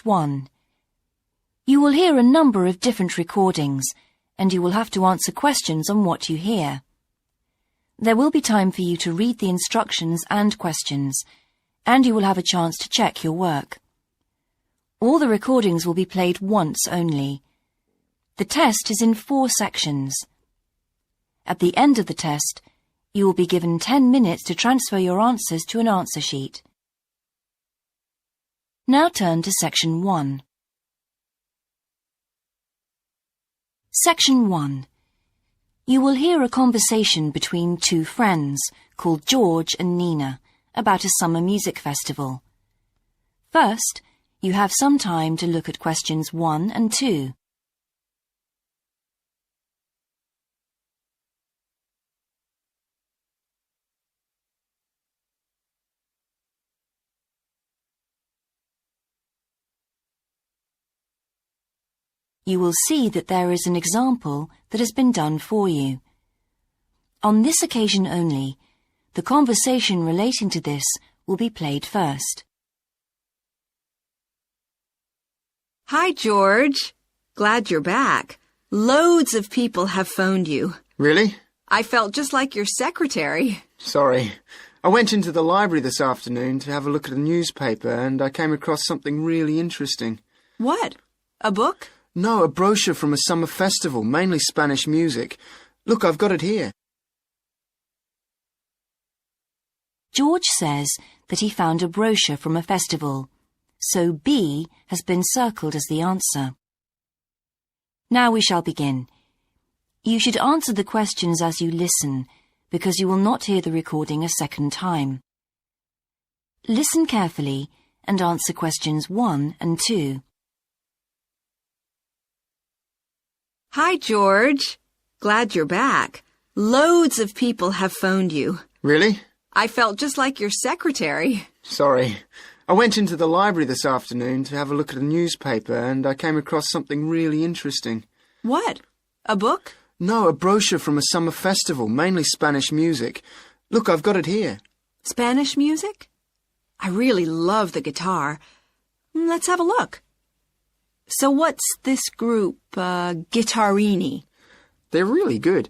1. You will hear a number of different recordings, and you will have to answer questions on what you hear. There will be time for you to read the instructions and questions, and you will have a chance to check your work. All the recordings will be played once only. The test is in 4 sections. At the end of the test, you will be given 10 minutes to transfer your answers to an answer sheet. Now turn to Section 1. Section 1. You will hear a conversation between 2 friends called George and Nina about a summer music festival. First, you have some time to look at questions 1 and 2. You will see that there is an example that has been done for you. On this occasion only, the conversation relating to this will be played first. Hi, George. Glad you're back. Loads of people have phoned you. Really? I felt just like your secretary. Sorry. I went into the library this afternoon to have a look at a newspaper and I came across something really interesting. What? A book? No, a brochure from a summer festival, mainly Spanish music. Look, I've got it here. George says that he found a brochure from a festival, so B has been circled as the answer. Now we shall begin. You should answer the questions as you listen, because you will not hear the recording a second time. Listen carefully and answer questions 1 and 2. Hi, George. Glad you're back. Loads of people have phoned you. Really? I felt just like your secretary. Sorry. I went into the library this afternoon to have a look at a newspaper and I came across something really interesting. What? A book? No, a brochure from a summer festival, mainly Spanish music. Look, I've got it here. Spanish music? I really love the guitar. Let's have a look. So what's this group, Guitarrini? They're really good.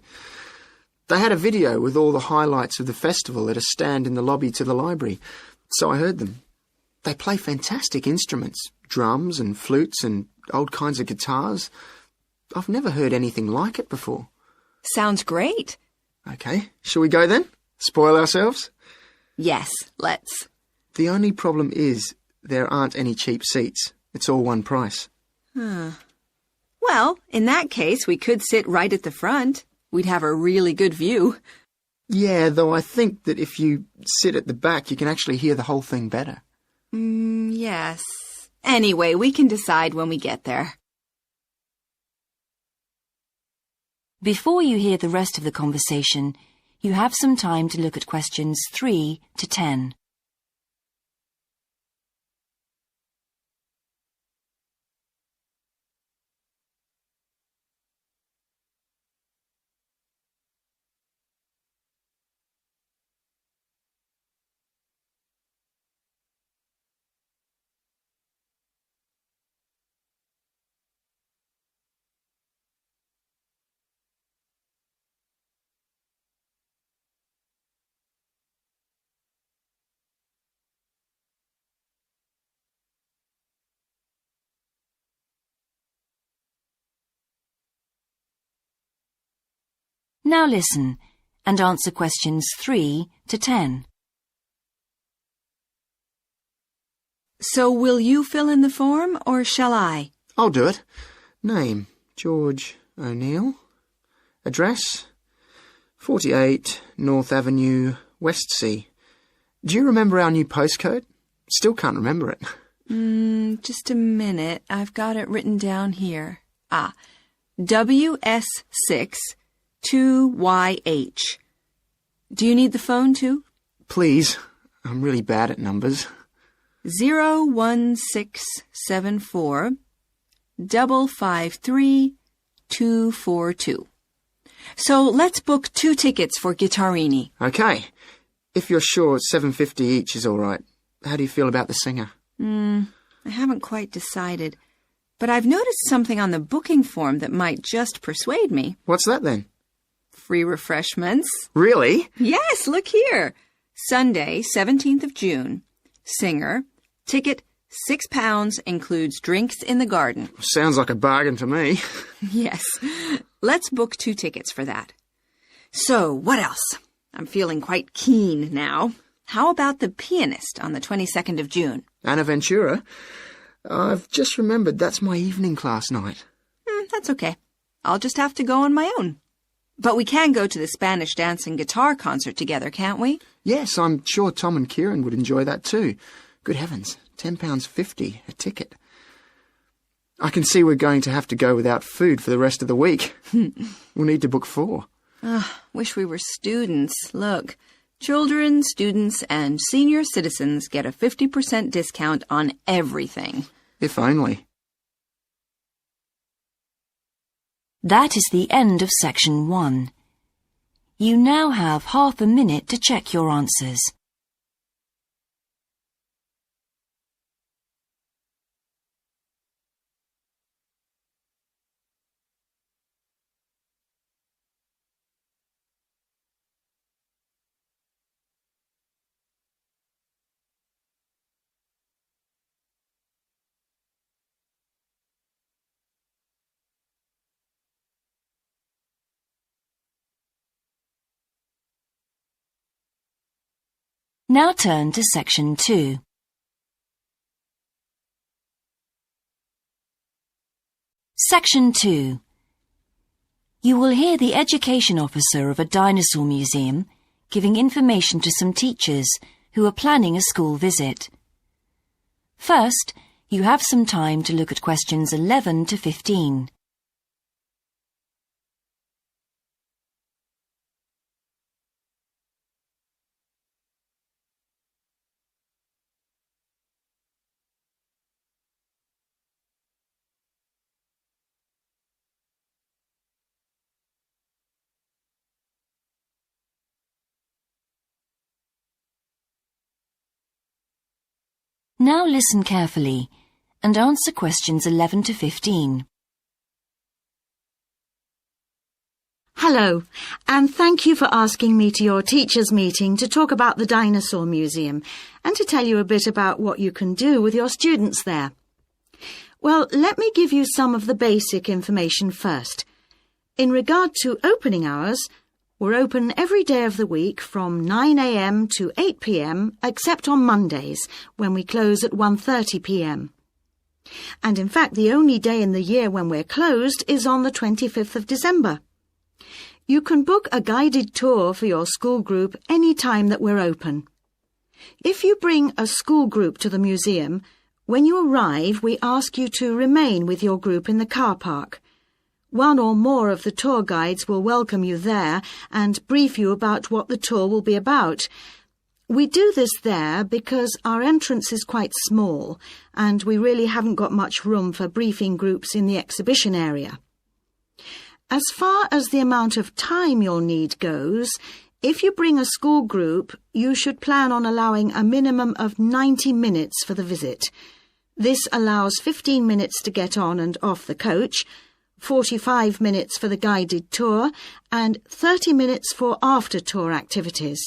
They had a video with all the highlights of the festival at a stand in the lobby to the library, so I heard them. They play fantastic instruments, drums and flutes and old kinds of guitars. I've never heard anything like it before. Sounds great. Okay, shall we go then? Spoil ourselves? Yes, let's. The only problem is there aren't any cheap seats. It's all one price. Well, in that case, we could sit right at the front. We'd have a really good view. Yeah, though I think that if you sit at the back, you can actually hear the whole thing better. Yes. Anyway, we can decide when we get there. Before you hear the rest of the conversation, you have some time to look at questions 3 to 10. Now listen and answer questions 3 to 10. So will you fill in the form, or shall I? I'll do it. Name, George O'Neill. Address, 48 North Avenue, Westsea. Do you remember our new postcode? Still can't remember it. Just a minute. I've got it written down here. WS6 2YH. Do you need the phone too? Please. I'm really bad at numbers. 01674 553 242. So let's book 2 tickets for Guitarrini. Okay. If you're sure $7.50 each is all right. How do you feel about the singer? I haven't quite decided, but I've noticed something on the booking form that might just persuade me. What's that then? Free refreshments. Really? Yes, look here. Sunday, 17th of June. Singer. Ticket, £6, includes drinks in the garden. Sounds like a bargain to me. Yes. Let's book 2 tickets for that. So, what else? I'm feeling quite keen now. How about the pianist on the 22nd of June? Anna Ventura? I've just remembered that's my evening class night. That's okay. I'll just have to go on my own. But we can go to the Spanish dance and guitar concert together, can't we? Yes, I'm sure Tom and Kieran would enjoy that too. Good heavens, £10.50 a ticket. I can see we're going to have to go without food for the rest of the week. We'll need to book 4. Wish we were students. Look, children, students, and senior citizens get a 50% discount on everything. If only. That is the end of section 1. You now have half a minute to check your answers. Now turn to section 2. Section 2. You will hear the education officer of a dinosaur museum giving information to some teachers who are planning a school visit. First, you have some time to look at questions 11 to 15. Now listen carefully and answer questions 11 to 15. Hello, and thank you for asking me to your teachers' meeting to talk about the Dinosaur Museum and to tell you a bit about what you can do with your students there. Well, let me give you some of the basic information first. In regard to opening hours, we're open every day of the week from 9 a.m. to 8 p.m. except on Mondays, when we close at 1:30 p.m. And in fact, the only day in the year when we're closed is on the 25th of December. You can book a guided tour for your school group any time that we're open. If you bring a school group to the museum, when you arrive, we ask you to remain with your group in the car park. One or more of the tour guides will welcome you there and brief you about what the tour will be about. We do this there because our entrance is quite small and we really haven't got much room for briefing groups in the exhibition area. As far as the amount of time you'll need goes, if you bring a school group, you should plan on allowing a minimum of 90 minutes for the visit. This allows 15 minutes to get on and off the coach, 45 minutes for the guided tour, and 30 minutes for after-tour activities.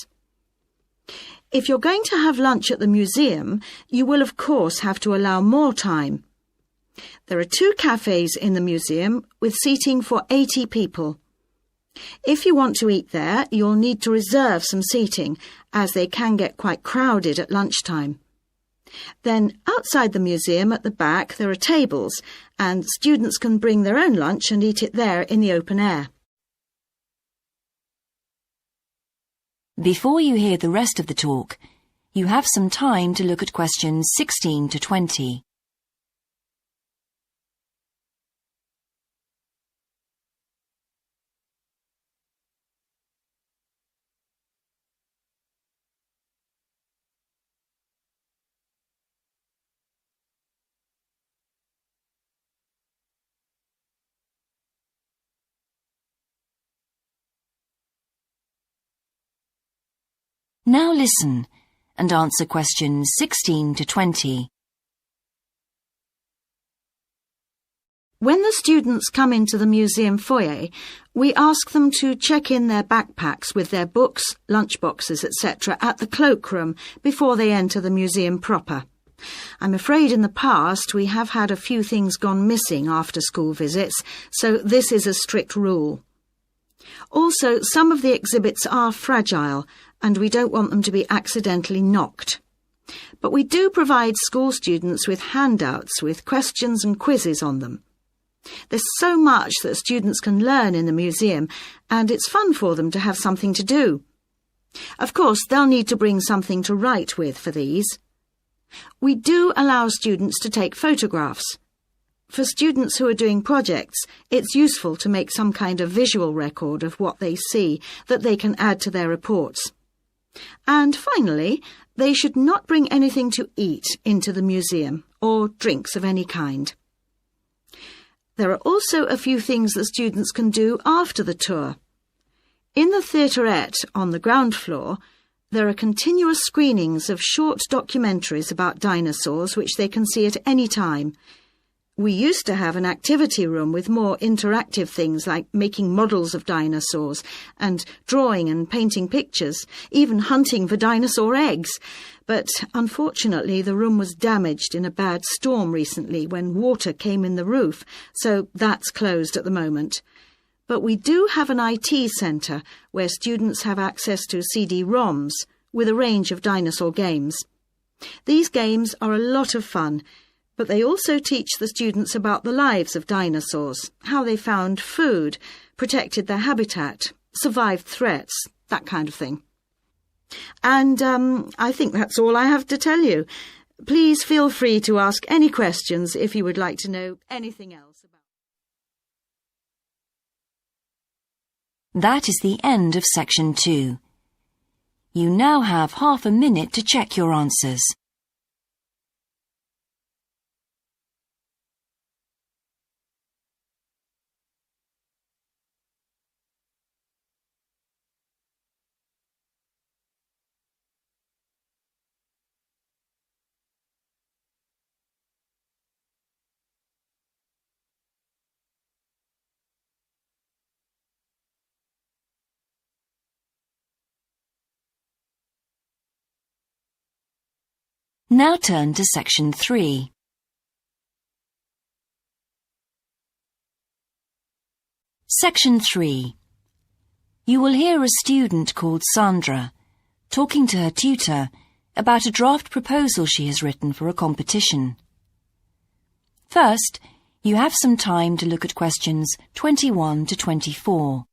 If you're going to have lunch at the museum, you will of course have to allow more time. There are 2 cafes in the museum with seating for 80 people. If you want to eat there, you'll need to reserve some seating, as they can get quite crowded at lunchtime. Then, outside the museum at the back, there are tables, and students can bring their own lunch and eat it there in the open air. Before you hear the rest of the talk, you have some time to look at questions 16 to 20. Now listen and answer questions 16 to 20. When the students come into the museum foyer, we ask them to check in their backpacks with their books, lunchboxes, etc. at the cloakroom before they enter the museum proper. I'm afraid in the past we have had a few things gone missing after school visits, so this is a strict rule. Also, some of the exhibits are fragile, and we don't want them to be accidentally knocked. But we do provide school students with handouts with questions and quizzes on them. There's so much that students can learn in the museum, and it's fun for them to have something to do. Of course, they'll need to bring something to write with for these. We do allow students to take photographs. For students who are doing projects, it's useful to make some kind of visual record of what they see that they can add to their reports. And finally, they should not bring anything to eat into the museum, or drinks of any kind. There are also a few things that students can do after the tour. In the theaterette on the ground floor, there are continuous screenings of short documentaries about dinosaurs which they can see at any time. We used to have an activity room with more interactive things like making models of dinosaurs and drawing and painting pictures, even hunting for dinosaur eggs. But unfortunately the room was damaged in a bad storm recently when water came in the roof, so that's closed at the moment. But we do have an IT centre where students have access to CD-ROMs with a range of dinosaur games. These games are a lot of fun, but they also teach the students about the lives of dinosaurs, how they found food, protected their habitat, survived threats, that kind of thing. And I think that's all I have to tell you. Please feel free to ask any questions if you would like to know anything else about. That is the end of section 2. You now have half a minute to check your answers. Now turn to section 3. Section 3. You will hear a student called Sandra talking to her tutor about a draft proposal she has written for a competition. First, you have some time to look at questions 21 to 24.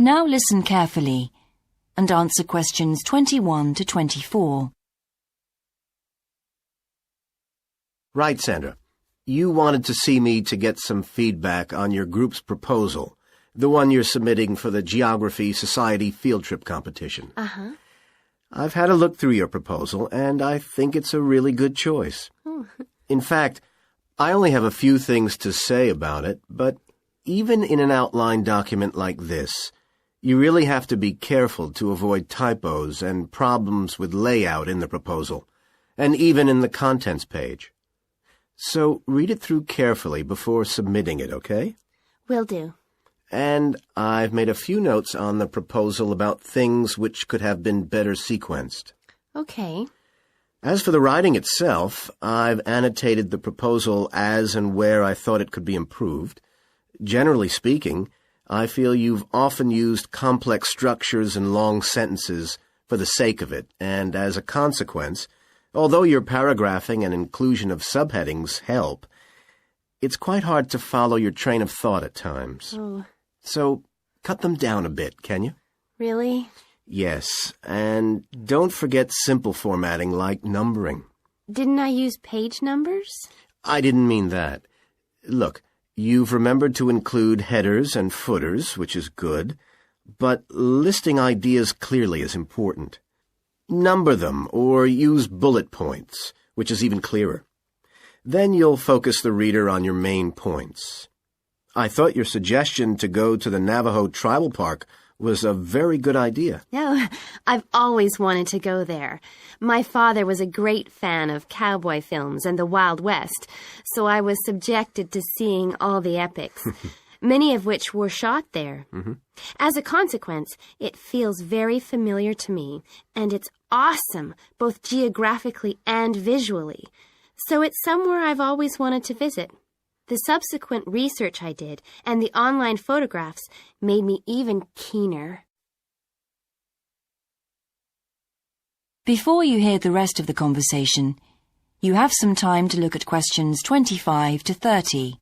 Now listen carefully and answer questions 21 to 24. Right, Sandra. You wanted to see me to get some feedback on your group's proposal, the one you're submitting for the Geography Society field trip competition. Uh-huh. I've had a look through your proposal, and I think it's a really good choice. Oh. In fact, I only have a few things to say about it, but even in an outline document like this, you really have to be careful to avoid typos and problems with layout in the proposal, and even in the contents page. So read it through carefully before submitting it, okay? Will do. And I've made a few notes on the proposal about things which could have been better sequenced. Okay. As for the writing itself, I've annotated the proposal as and where I thought it could be improved. Generally speaking, I feel you've often used complex structures and long sentences for the sake of it, and as a consequence, although your paragraphing and inclusion of subheadings help, it's quite hard to follow your train of thought at times. Oh. So, cut them down a bit, can you? Really? Yes, and don't forget simple formatting like numbering. Didn't I use page numbers? I didn't mean that. Look, You've remembered to include headers and footers, which is good, but listing ideas clearly is important. Number them or use bullet points, which is even clearer. Then you'll focus the reader on your main points. I thought your suggestion to go to the Navajo Tribal Park was a very good idea. No, I've always wanted to go there. My father was a great fan of cowboy films and the Wild West, so I was subjected to seeing all the epics, many of which were shot there. As a consequence, it feels very familiar to me, and it's awesome, both geographically and visually. So it's somewhere I've always wanted to visit. The subsequent research I did and the online photographs made me even keener. Before you hear the rest of the conversation, you have some time to look at questions 25 to 30.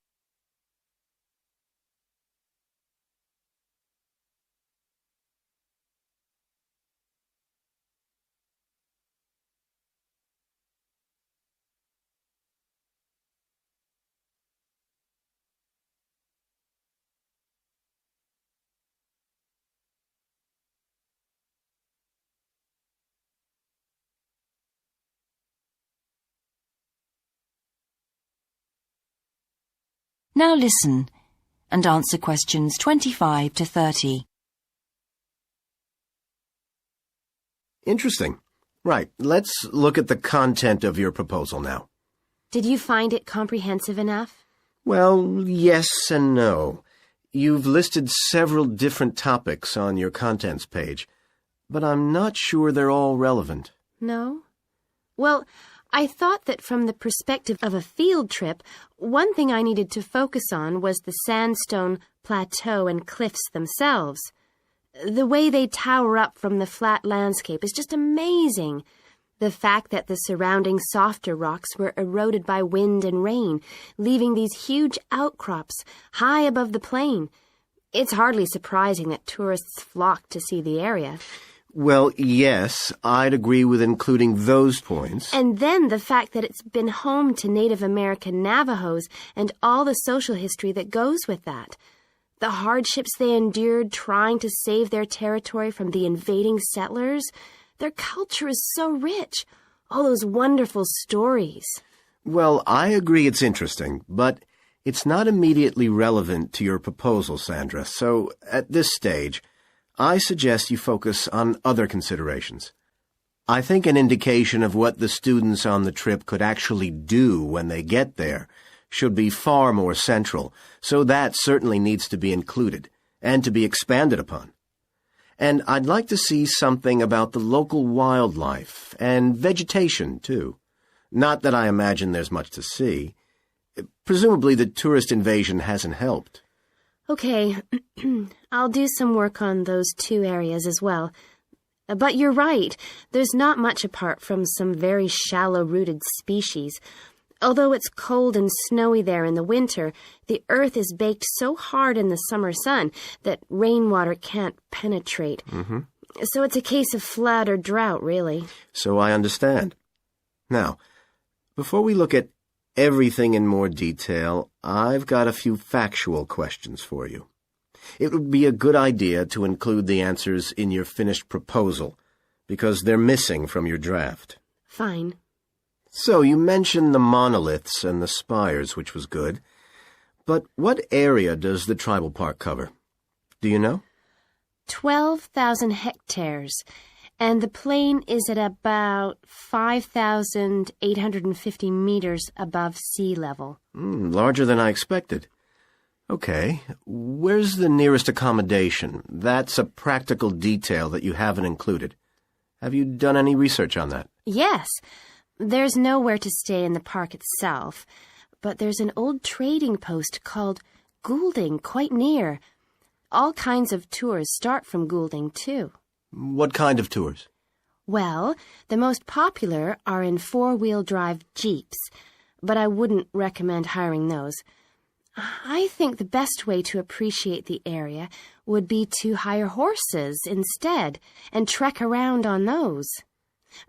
Now listen and answer questions 25 to 30. Interesting. Right, let's look at the content of your proposal now. Did you find it comprehensive enough? Well, yes and no. You've listed several different topics on your contents page, but I'm not sure they're all relevant. No? Well, I thought that from the perspective of a field trip, one thing I needed to focus on was the sandstone plateau and cliffs themselves. The way they tower up from the flat landscape is just amazing. The fact that the surrounding softer rocks were eroded by wind and rain, leaving these huge outcrops high above the plain. It's hardly surprising that tourists flock to see the area. Well, yes, I'd agree with including those points. And then the fact that it's been home to Native American Navajos and all the social history that goes with that. The hardships they endured trying to save their territory from the invading settlers. Their culture is so rich. All those wonderful stories. Well, I agree it's interesting, but it's not immediately relevant to your proposal, Sandra. So, at this stage, I suggest you focus on other considerations. I think an indication of what the students on the trip could actually do when they get there should be far more central, so that certainly needs to be included and to be expanded upon. And I'd like to see something about the local wildlife and vegetation, too. Not that I imagine there's much to see. Presumably the tourist invasion hasn't helped. Okay, I'll do some work on those two areas as well. But you're right, there's not much apart from some very shallow-rooted species. Although it's cold and snowy there in the winter, the earth is baked so hard in the summer sun that rainwater can't penetrate. So it's a case of flood or drought, really. So I understand. Now, before we look at everything in more detail, I've got a few factual questions for you. It would be a good idea to include the answers in your finished proposal, because they're missing from your draft. Fine. So you mentioned the monoliths and the spires, which was good. But what area does the tribal park cover? Do you know? 12,000 hectares, and the plain is at about 5,850 meters above sea level. Larger than I expected. Okay, where's the nearest accommodation? That's a practical detail that you haven't included. Have you done any research on that? Yes. There's nowhere to stay in the park itself, but there's an old trading post called Goulding quite near. All kinds of tours start from Goulding, too. What kind of tours? Well, the most popular are in four-wheel drive Jeeps, but I wouldn't recommend hiring those. I think the best way to appreciate the area would be to hire horses instead and trek around on those.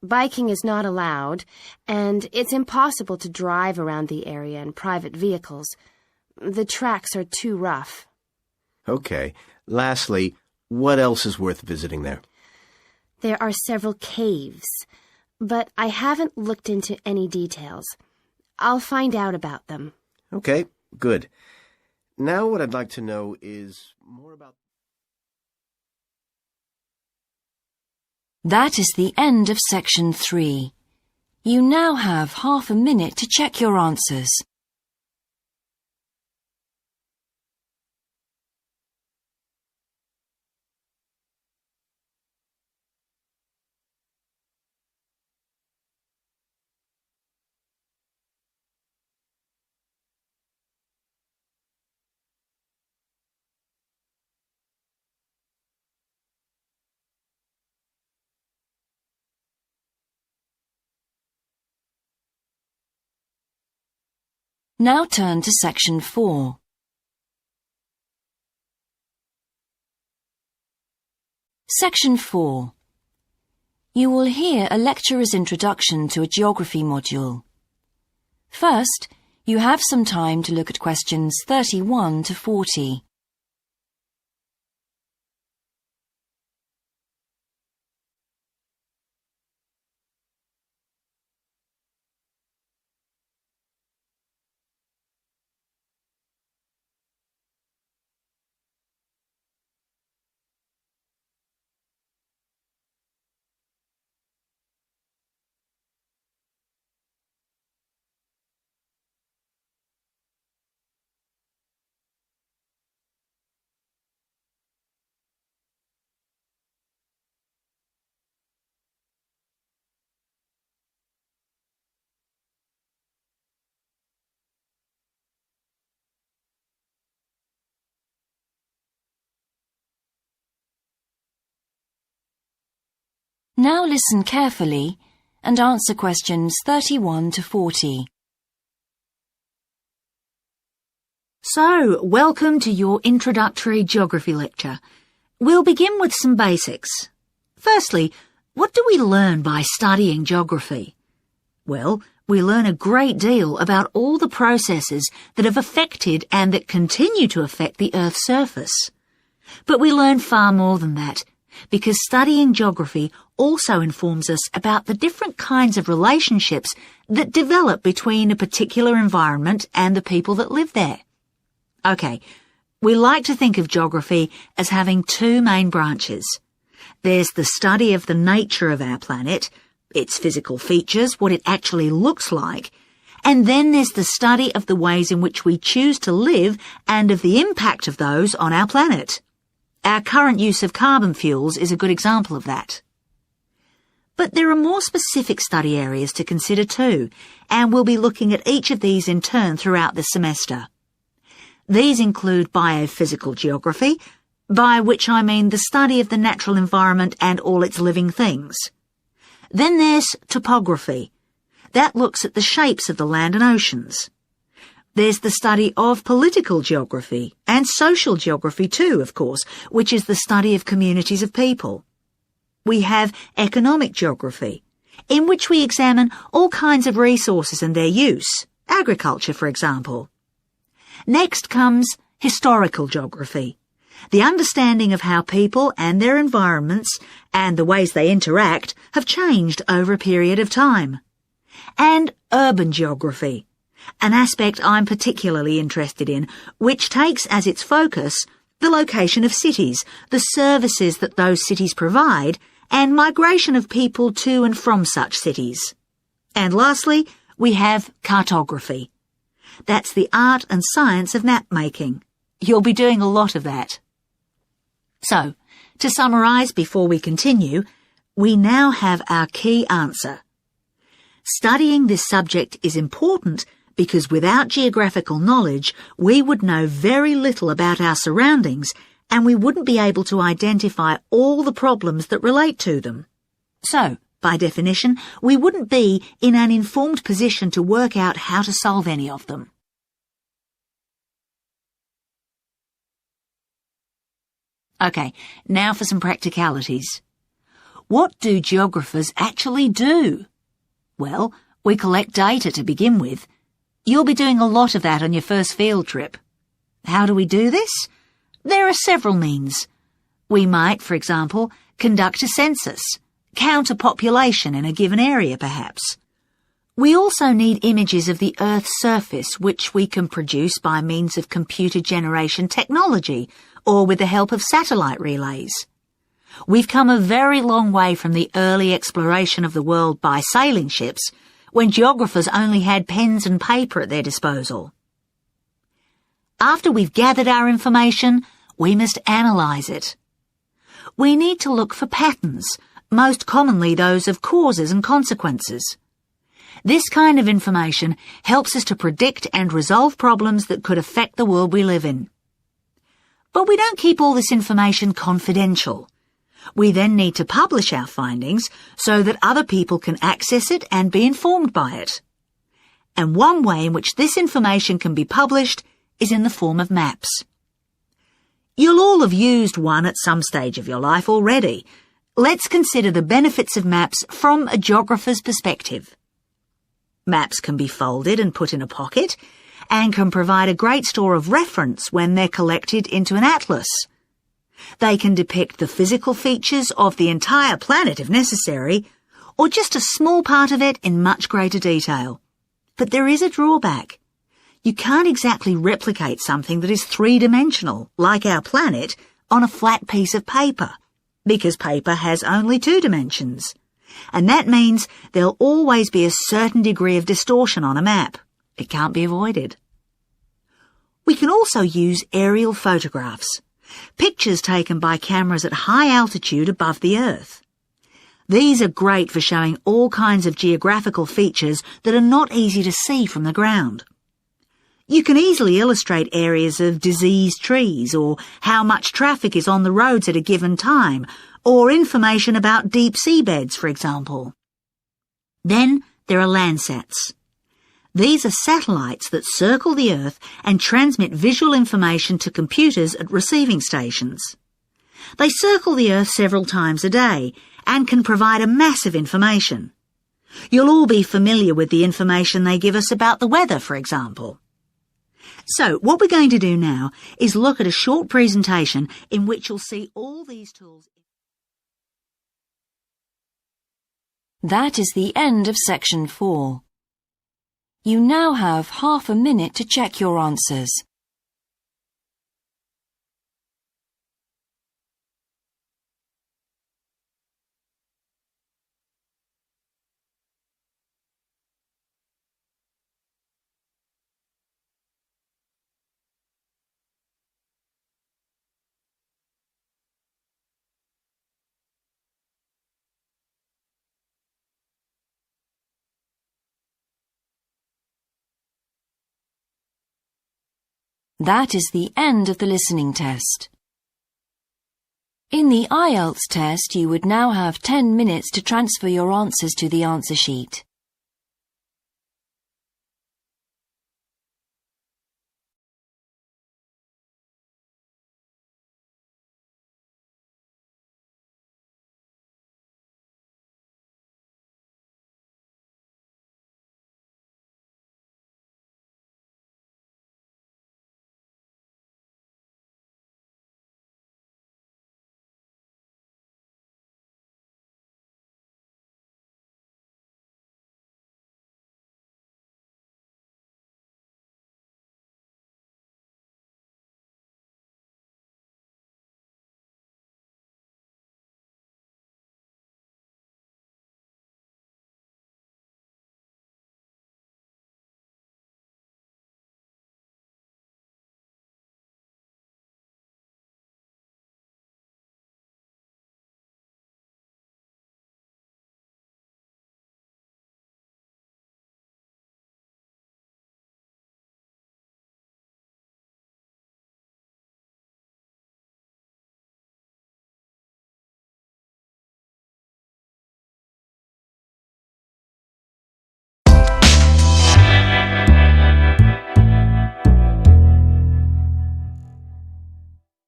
Biking is not allowed, and it's impossible to drive around the area in private vehicles. The tracks are too rough. Okay. Lastly, what else is worth visiting there? There are several caves, but I haven't looked into any details. I'll find out about them. Okay, good. Now what I'd like to know is more about... That is the end of section 3. You now have half a minute to check your answers. Now turn to section 4. Section 4. You will hear a lecturer's introduction to a geography module. First, you have some time to look at questions 31 to 40. Now listen carefully and answer questions 31 to 40. So, welcome to your introductory geography lecture. We'll begin with some basics. Firstly, what do we learn by studying geography? Well, we learn a great deal about all the processes that have affected and that continue to affect the Earth's surface. But we learn far more than that, because studying geography also informs us about the different kinds of relationships that develop between a particular environment and the people that live there. Okay, we like to think of geography as having two main branches. There's the study of the nature of our planet, its physical features, what it actually looks like, and then there's the study of the ways in which we choose to live and of the impact of those on our planet. Our current use of carbon fuels is a good example of that. But there are more specific study areas to consider too, and we'll be looking at each of these in turn throughout the semester. These include biophysical geography, by which I mean the study of the natural environment and all its living things. Then there's topography. That looks at the shapes of the land and oceans. There's the study of political geography, and social geography too, of course, which is the study of communities of people. We have economic geography, in which we examine all kinds of resources and their use, agriculture, for example. Next comes historical geography, the understanding of how people and their environments and the ways they interact have changed over a period of time. And urban geography, an aspect I'm particularly interested in, which takes as its focus the location of cities, the services that those cities provide, and migration of people to and from such cities. And lastly, we have cartography. That's the art and science of map making. You'll be doing a lot of that. So, to summarise before we continue, we now have our key answer. Studying this subject is important because without geographical knowledge, we would know very little about our surroundings and we wouldn't be able to identify all the problems that relate to them. So, by definition, we wouldn't be in an informed position to work out how to solve any of them. Okay, now for some practicalities. What do geographers actually do? Well, we collect data to begin with. You'll be doing a lot of that on your first field trip. How do we do this? There are several means. We might, for example, conduct a census, count a population in a given area perhaps. We also need images of the Earth's surface which we can produce by means of computer generation technology or with the help of satellite relays. We've come a very long way from the early exploration of the world by sailing ships, when geographers only had pens and paper at their disposal. After we've gathered our information, we must analyse it. We need to look for patterns, most commonly those of causes and consequences. This kind of information helps us to predict and resolve problems that could affect the world we live in. But we don't keep all this information confidential. We then need to publish our findings so that other people can access it and be informed by it. And one way in which this information can be published is in the form of maps. You'll all have used one at some stage of your life already. Let's consider the benefits of maps from a geographer's perspective. Maps can be folded and put in a pocket and can provide a great store of reference when they're collected into an atlas. They can depict the physical features of the entire planet if necessary, or just a small part of it in much greater detail. But there is a drawback. You can't exactly replicate something that is three-dimensional, like our planet, on a flat piece of paper, because paper has only 2 dimensions. And that means there'll always be a certain degree of distortion on a map. It can't be avoided. We can also use aerial photographs, pictures taken by cameras at high altitude above the Earth. These are great for showing all kinds of geographical features that are not easy to see from the ground. You can easily illustrate areas of diseased trees, or how much traffic is on the roads at a given time, or information about deep seabeds, for example. Then there are Landsats. These are satellites that circle the Earth and transmit visual information to computers at receiving stations. They circle the Earth several times a day and can provide a massive information. You'll all be familiar with the information they give us about the weather, for example. So what we're going to do now is look at a short presentation in which you'll see all these tools. That is the end of section 4. You now have half a minute to check your answers. That is the end of the listening test. In the IELTS test, you would now have 10 minutes to transfer your answers to the answer sheet.